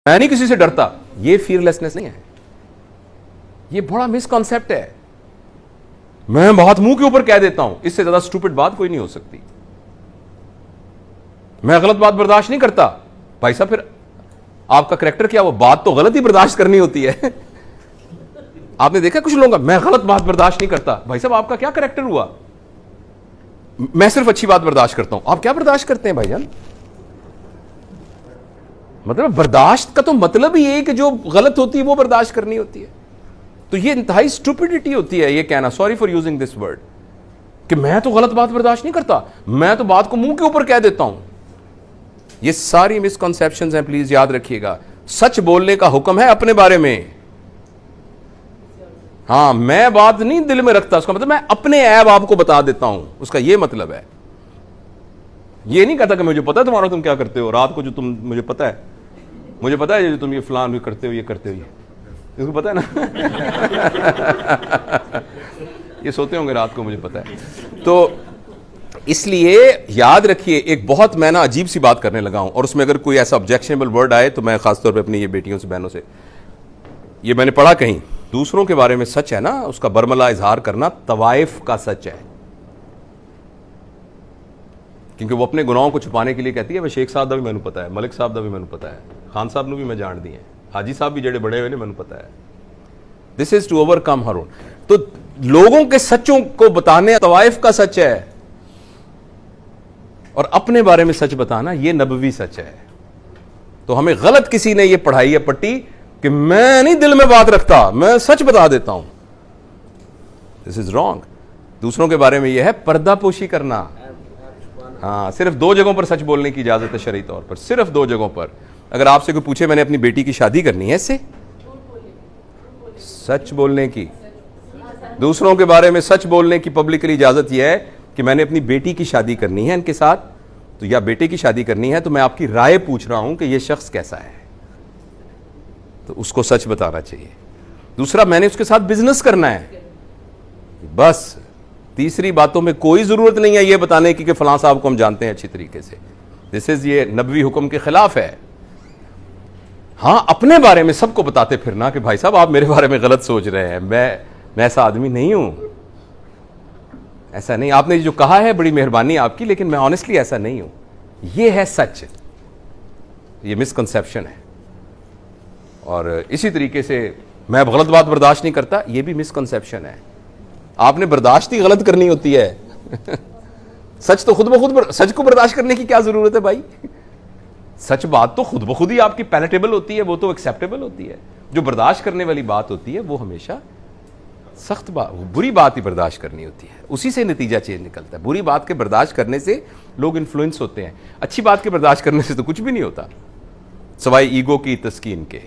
मैं नहीं किसी से डरता, ये फियरलेसनेस नहीं है, ये बड़ा मिसकॉन्सेप्ट है। मैं बात मुंह के ऊपर कह देता हूं, इससे ज्यादा स्टूपिड बात कोई नहीं हो सकती। मैं गलत बात बर्दाश्त नहीं करता, भाई साहब फिर आपका करैक्टर क्या? वो बात तो गलत ही बर्दाश्त करनी होती है। आपने देखा कुछ लोगों का, मैं गलत बात बर्दाश्त नहीं करता, भाई साहब आपका क्या करैक्टर हुआ? मैं सिर्फ अच्छी बात बर्दाश्त करता हूं, आप क्या बर्दाश्त करते हैं भाईजान? मतलब बर्दाश्त का तो मतलब ही है कि जो गलत होती है वो बर्दाश्त करनी होती है। तो ये इंतहाई स्टूपिडिटी होती है ये कहना, sorry for using this word, कि मैं तो गलत बात बर्दाश्त नहीं करता, मैं तो बात को मुंह के ऊपर कह देता हूं। ये सारी मिसकंसेप्शंस हैं, प्लीज याद रखिएगा। सच बोलने का हुक्म है अपने बारे में। हाँ, मैं बात नहीं दिल में रखता, उसका मतलब मैं अपने ऐब आपको बता देता हूं, उसका ये मतलब है। ये नहीं कहता कि मुझे पता है तुम्हारा तुम क्या करते हो रात को, जो तुम मुझे पता है जो तुम ये फलान भी करते हो, ये करते हो, ये इसको पता है ना। ये सोते होंगे रात को, मुझे पता है। तो इसलिए याद रखिए, एक बहुत मैं ना अजीब सी बात करने लगा हूं, और उसमें अगर कोई ऐसा ऑब्जेक्शनेबल वर्ड आए तो मैं खासतौर पे अपनी ये बेटियों से, बहनों से, ये मैंने पढ़ा कहीं, दूसरों के बारे में सच है ना, उसका बरमला इजहार करना तवाइफ का सच है। क्योंकि वो अपने गुनाहों को छुपाने के लिए कहती है, वह शेख साहब का भी मैंने पता है, मलिक साहब का भी मैंने पता है, खान साहब ने भी मैं जान दी है, हाजी साहब भी जड़े बड़े हुए ने मैंने पता है। This is to overcome her own. तो लोगों के सच्चों को बताने तवाइफ का सच है, और अपने बारे में सच बताना ये नबवी सच है। तो हमें गलत किसी ने ये पढ़ाई है पट्टी कि मैं नहीं दिल में बात रखता, मैं सच बता देता हूं। This is wrong. दूसरों के बारे में यह है पर्दापोशी करना। हाँ, सिर्फ 2 जगहों पर सच बोलने की इजाजत है शरई तौर पर, सिर्फ 2 जगहों पर। अगर आपसे कोई पूछे मैंने अपनी बेटी की शादी करनी है, इससे सच बोलने की, दूसरों के बारे में सच बोलने की पब्लिकली इजाजत यह है कि मैंने अपनी बेटी की शादी करनी है इनके साथ, तो या बेटे की शादी करनी है, तो मैं आपकी राय पूछ रहा हूं कि यह शख्स कैसा है, तो उसको सच बताना चाहिए। दूसरा, मैंने उसके साथ बिजनेस करना है, बस। तीसरी बातों में कोई जरूरत नहीं है यह बताने की कि फलां साहब को हम जानते हैं अच्छी तरीके से। दिस इज, ये नबवी हुक्म के खिलाफ है। हाँ, अपने बारे में सबको बताते फिरना कि भाई साहब आप मेरे बारे में गलत सोच रहे हैं, मैं ऐसा आदमी नहीं हूं, ऐसा नहीं। आपने जो कहा है बड़ी मेहरबानी आपकी, लेकिन मैं ऑनेस्टली ऐसा नहीं हूं। यह है सच, ये मिसकंसेप्शन है। और इसी तरीके से मैं गलत बात बर्दाश्त नहीं करता, यह भी मिसकंसेप्शन है। आपने बर्दाश्त ही गलत करनी होती है। सच तो खुद ब खुद, सच को बर्दाश्त करने की क्या जरूरत है भाई? सच बात तो खुद ब खुद ही आपकी पैलेटेबल होती है, वो तो एक्सेप्टेबल होती है। जो बर्दाश्त करने वाली बात होती है वो हमेशा सख्त बात, बुरी बात ही बर्दाश्त करनी होती है, उसी से नतीजा चेंज निकलता है। बुरी बात के बर्दाश्त करने से लोग इन्फ्लुएंस होते हैं, अच्छी बात के बर्दाश्त करने से तो कुछ भी नहीं होता, सवाई ईगो की तस्कीन के।